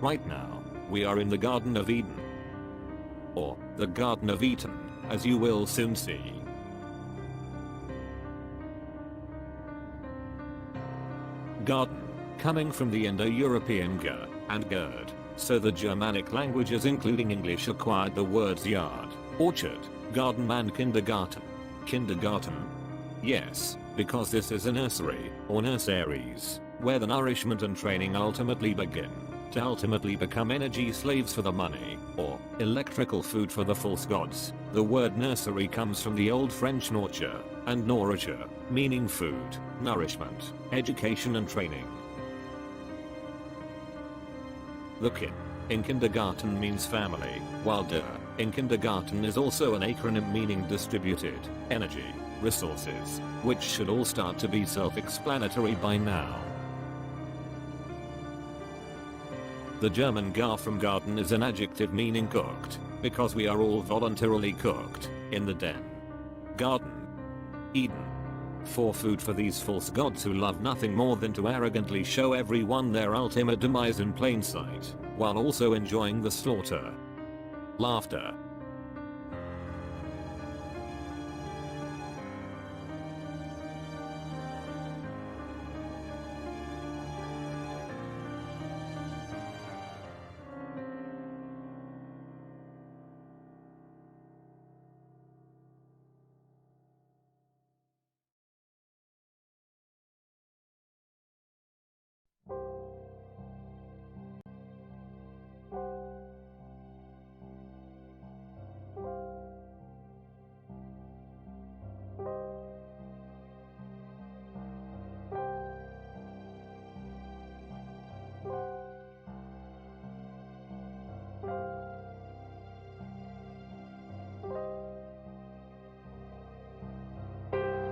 Right now, we are in the Garden of Eden. Or, the Garden of Eden, as you will soon see. Garden, coming from the Indo-European ger and gerd, so the Germanic languages including English acquired the words yard, orchard, garden and kindergarten. Kindergarten? Yes, because this is a nursery, or nurseries, where the nourishment and training ultimately begin, to ultimately become energy slaves for the money, or electrical food for the false gods. The word nursery comes from the old French nourriture, and nourriture, meaning food, nourishment, education and training. The kin in kindergarten means family, while der in kindergarten is also an acronym meaning distributed energy, resources, which should all start to be self-explanatory by now. The German gar from garden is an adjective meaning cooked, because we are all voluntarily cooked, in the den. Garden. Eden. For food for these false gods who love nothing more than to arrogantly show everyone their ultimate demise in plain sight, while also enjoying the slaughter. Laughter.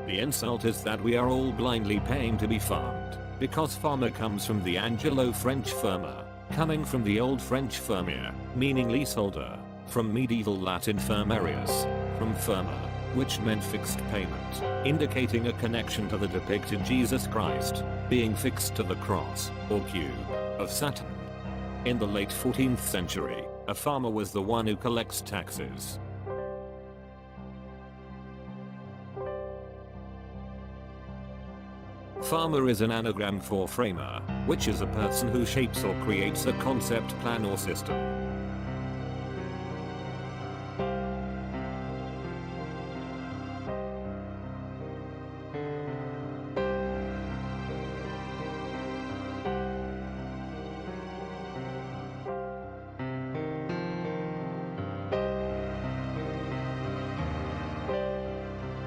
The insult is that we are all blindly paying to be farmed, because farmer comes from the Anglo-French firma, coming from the old French firmia, meaning leaseholder, from medieval Latin firmarius, from firma, which meant fixed payment, indicating a connection to the depicted Jesus Christ, being fixed to the cross, or cube, of Saturn. In the late 14th century, a farmer was the one who collects taxes. Farmer is an anagram for framer, which is a person who shapes or creates a concept, plan or system.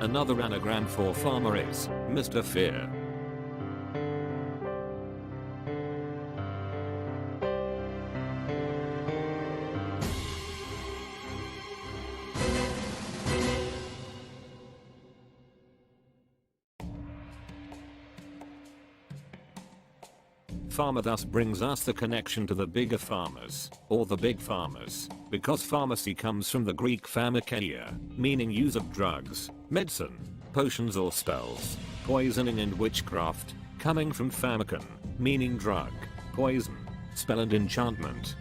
Another anagram for farmer is Mr. Fear. Farmer thus brings us the connection to the bigger farmers, or the big farmers, because pharmacy comes from the Greek pharmakeia, meaning use of drugs, medicine, potions or spells, poisoning and witchcraft, coming from pharmakon, meaning drug, poison, spell and enchantment.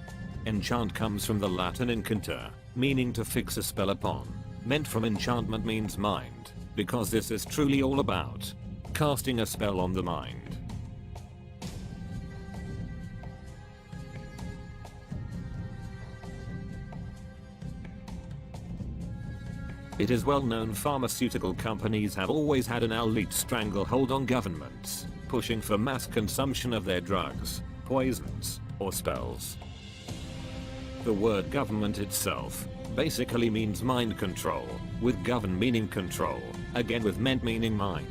Enchant comes from the Latin encanter, meaning to fix a spell upon, meant from enchantment means mind, because this is truly all about casting a spell on the mind. It is well known pharmaceutical companies have always had an elite stranglehold on governments, pushing for mass consumption of their drugs, poisons, or spells. The word government itself basically means mind control, with govern meaning control, again with ment meaning mind.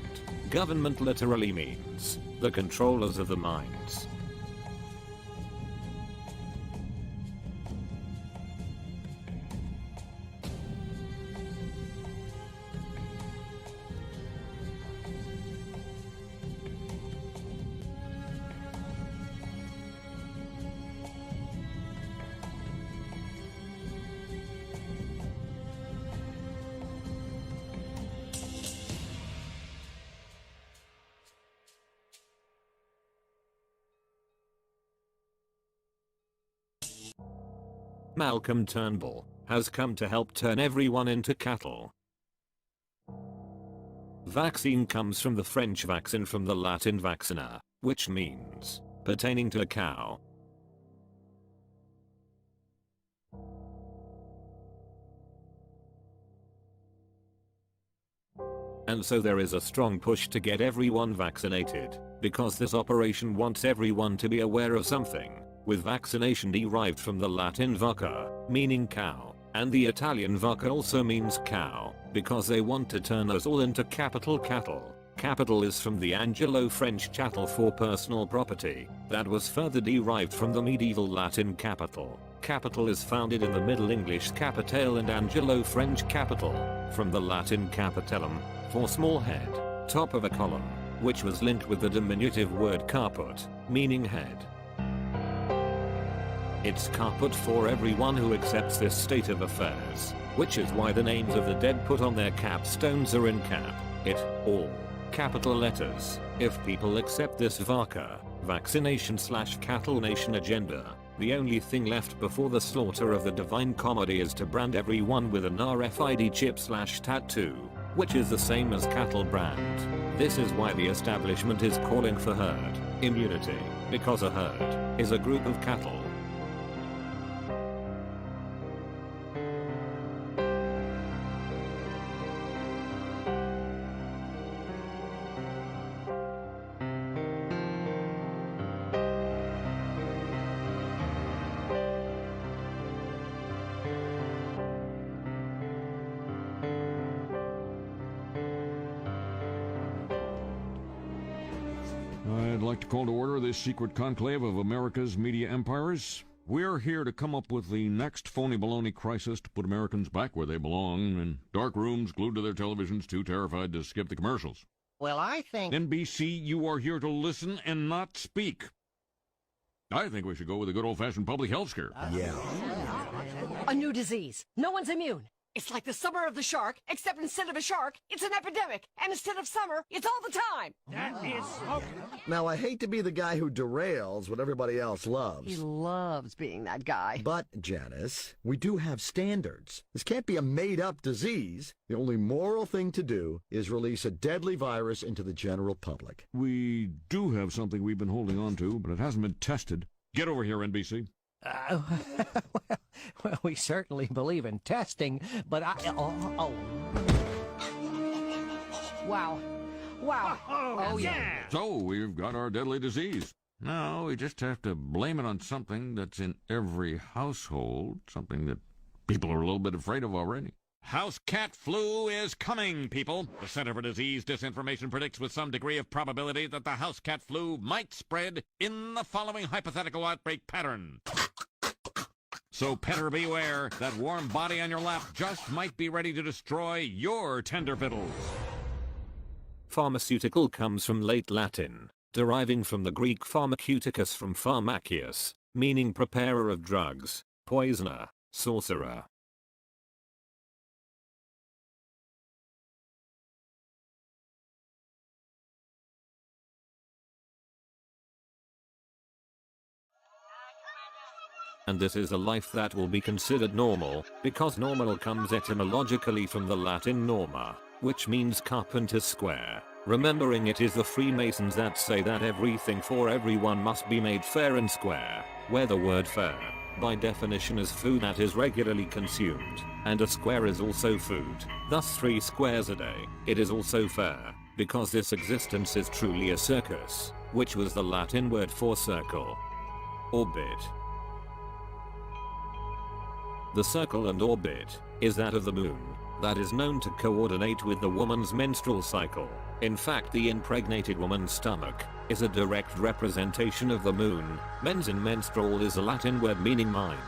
Government literally means the controllers of the minds. Malcolm Turnbull, has come to help turn everyone into cattle. Vaccine comes from the French vaccin from the Latin vaccina, which means pertaining to a cow. And so there is a strong push to get everyone vaccinated, because this operation wants everyone to be aware of something, with vaccination derived from the Latin vacca, meaning cow, and the Italian vacca also means cow, because they want to turn us all into capital cattle. Capital is from the Anglo-French chattel for personal property, that was further derived from the medieval Latin capital. Capital is founded in the Middle English capitale and Anglo-French capital, from the Latin capitellum, for small head, top of a column, which was linked with the diminutive word caput, meaning head. It's caput for everyone who accepts this state of affairs, which is why the names of the dead put on their capstones are in cap, it, all, capital letters. If people accept this vacca, vaccination/cattle nation agenda, the only thing left before the slaughter of the Divine Comedy is to brand everyone with an RFID chip/tattoo, which is the same as cattle brand. This is why the establishment is calling for herd immunity, because a herd is a group of cattle. I'd like to call to order this secret conclave of America's media empires. We're here to come up with the next phony baloney crisis to put Americans back where they belong, in dark rooms glued to their televisions, too terrified to skip the commercials. Well, I think... NBC, you are here to listen and not speak. I think we should go with a good old-fashioned public health scare. A new disease. No one's immune. It's like the summer of the shark, except instead of a shark, it's an epidemic. And instead of summer, it's all the time. That is smoking. Now, I hate to be the guy who derails what everybody else loves. He loves being that guy. But, Janice, we do have standards. This can't be a made-up disease. The only moral thing to do is release a deadly virus into the general public. We do have something we've been holding on to, but it hasn't been tested. Get over here, NBC. Well, we certainly believe in testing, but Wow. Wow. Oh, yeah. So, we've got our deadly disease. Now, we just have to blame it on something that's in every household, something that people are a little bit afraid of already. House cat flu is coming, people. The Center for Disease Disinformation predicts with some degree of probability that the house cat flu might spread in the following hypothetical outbreak pattern. So petter beware, that warm body on your lap just might be ready to destroy your tender fiddles. Pharmaceutical comes from late Latin, deriving from the Greek pharmaceuticus from pharmakias, meaning preparer of drugs, poisoner, sorcerer. And this is a life that will be considered normal, because normal comes etymologically from the Latin norma, which means carpenter's square. Remembering it is the Freemasons that say that everything for everyone must be made fair and square, where the word fair, by definition, is food that is regularly consumed, and a square is also food, thus 3 squares a day. It is also fair, because this existence is truly a circus, which was the Latin word for circle. Orbit. The circle and orbit is that of the moon, that is known to coordinate with the woman's menstrual cycle. In fact, the impregnated woman's stomach is a direct representation of the moon. Mens in menstrual is a Latin word meaning mind,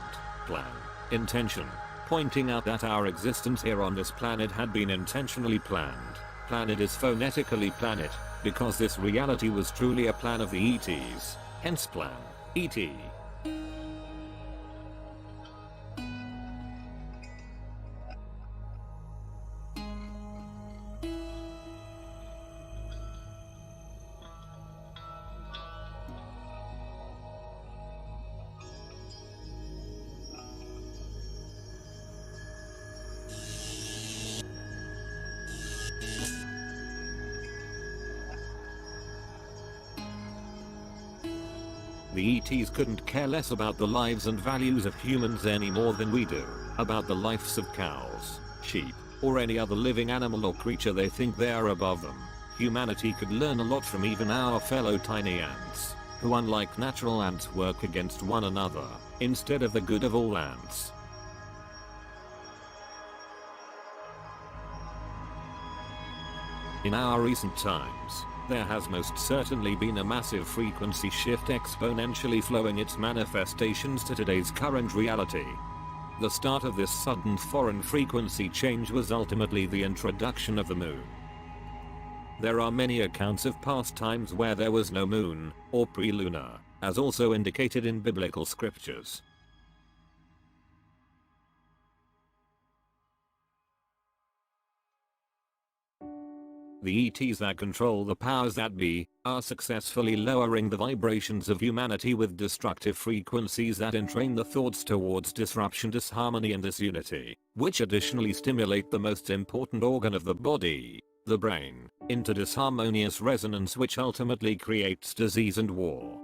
plan, intention, pointing out that our existence here on this planet had been intentionally planned. Planet is phonetically planet, because this reality was truly a plan of the ETs, hence plan, ET. The ETs couldn't care less about the lives and values of humans any more than we do about the lives of cows, sheep, or any other living animal or creature they think they are above them. Humanity could learn a lot from even our fellow tiny ants, who unlike natural ants work against one another, instead of the good of all ants. In our recent times, there has most certainly been a massive frequency shift exponentially flowing its manifestations to today's current reality. The start of this sudden foreign frequency change was ultimately the introduction of the moon. There are many accounts of past times where there was no moon, or pre-lunar, as also indicated in biblical scriptures. The ETs that control the powers that be are successfully lowering the vibrations of humanity with destructive frequencies that entrain the thoughts towards disruption, disharmony and disunity, which additionally stimulate the most important organ of the body, the brain, into disharmonious resonance, which ultimately creates disease and war.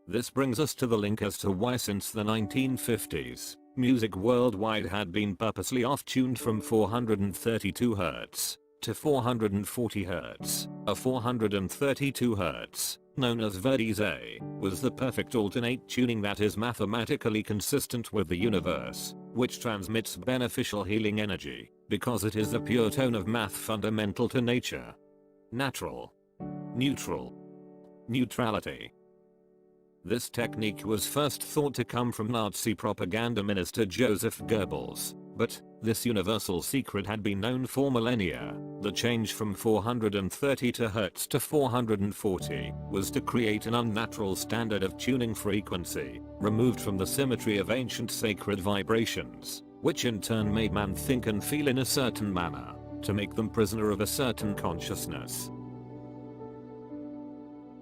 This brings us to the link as to why since the 1950s, music worldwide had been purposely off-tuned from 432 Hz to 440 Hz. A 432 Hz, known as Verdi's A, was the perfect alternate tuning that is mathematically consistent with the universe, which transmits beneficial healing energy, because it is the pure tone of math fundamental to nature. Natural. Neutral. Neutrality. This technique was first thought to come from Nazi propaganda minister Joseph Goebbels, but this universal secret had been known for millennia. The change from 430 Hz to 440 was to create an unnatural standard of tuning frequency, removed from the symmetry of ancient sacred vibrations, which in turn made man think and feel in a certain manner, to make them prisoner of a certain consciousness.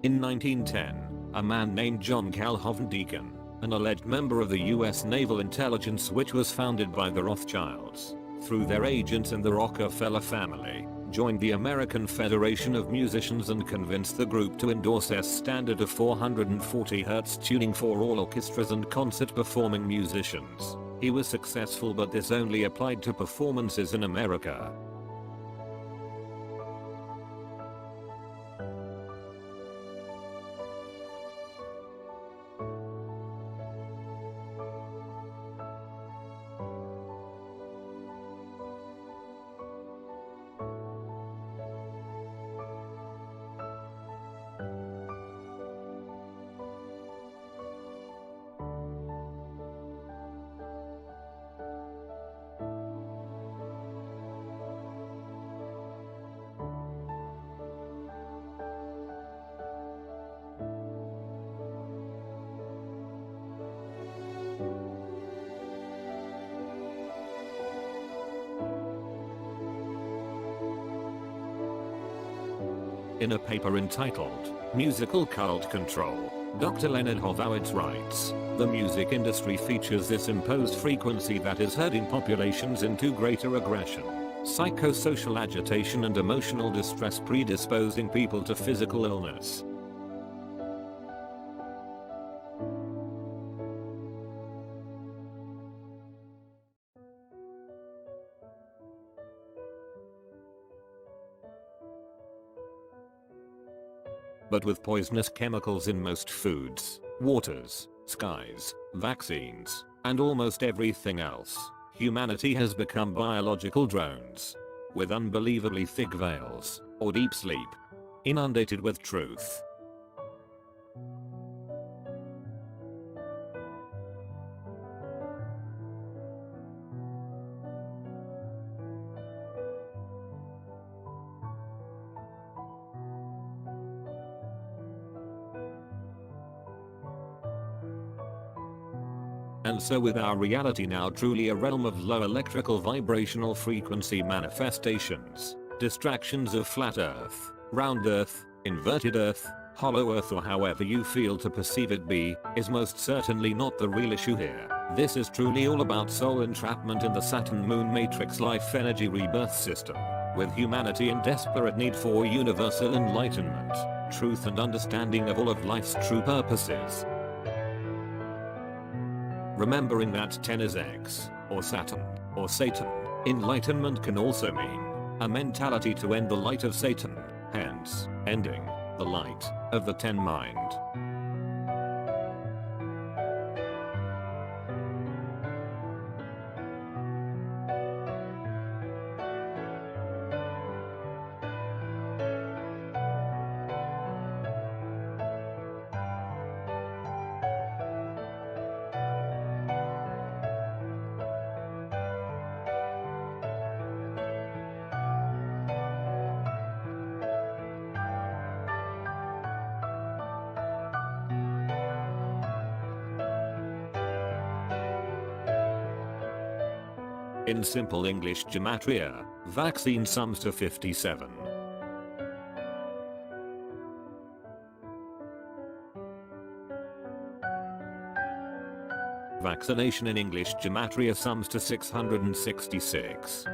In 1910, a man named John Calhoun Deacon, an alleged member of the US Naval Intelligence which was founded by the Rothschilds, through their agents and the Rockefeller family, joined the American Federation of Musicians and convinced the group to endorse their standard of 440 Hz tuning for all orchestras and concert performing musicians. He was successful, but this only applied to performances in America. In a paper entitled Musical Cult Control, Dr. Leonard Horowitz writes, the music industry features this imposed frequency that is herding populations into greater aggression, psychosocial agitation and emotional distress, predisposing people to physical illness. But with poisonous chemicals in most foods, waters, skies, vaccines, and almost everything else, humanity has become biological drones. With unbelievably thick veils, or deep sleep. Inundated with truth. And so with our reality now truly a realm of low electrical vibrational frequency manifestations, distractions of flat earth, round earth, inverted earth, hollow earth, or however you feel to perceive it be, is most certainly not the real issue here. This is truly all about soul entrapment in the Saturn Moon Matrix life energy rebirth system, with humanity in desperate need for universal enlightenment, truth and understanding of all of life's true purposes. Remembering that 10 is X, or Saturn, or Satan, enlightenment can also mean a mentality to end the light of Satan, hence, ending the light of the 10 mind. In simple English gematria, vaccine sums to 57. Vaccination in English gematria sums to 666.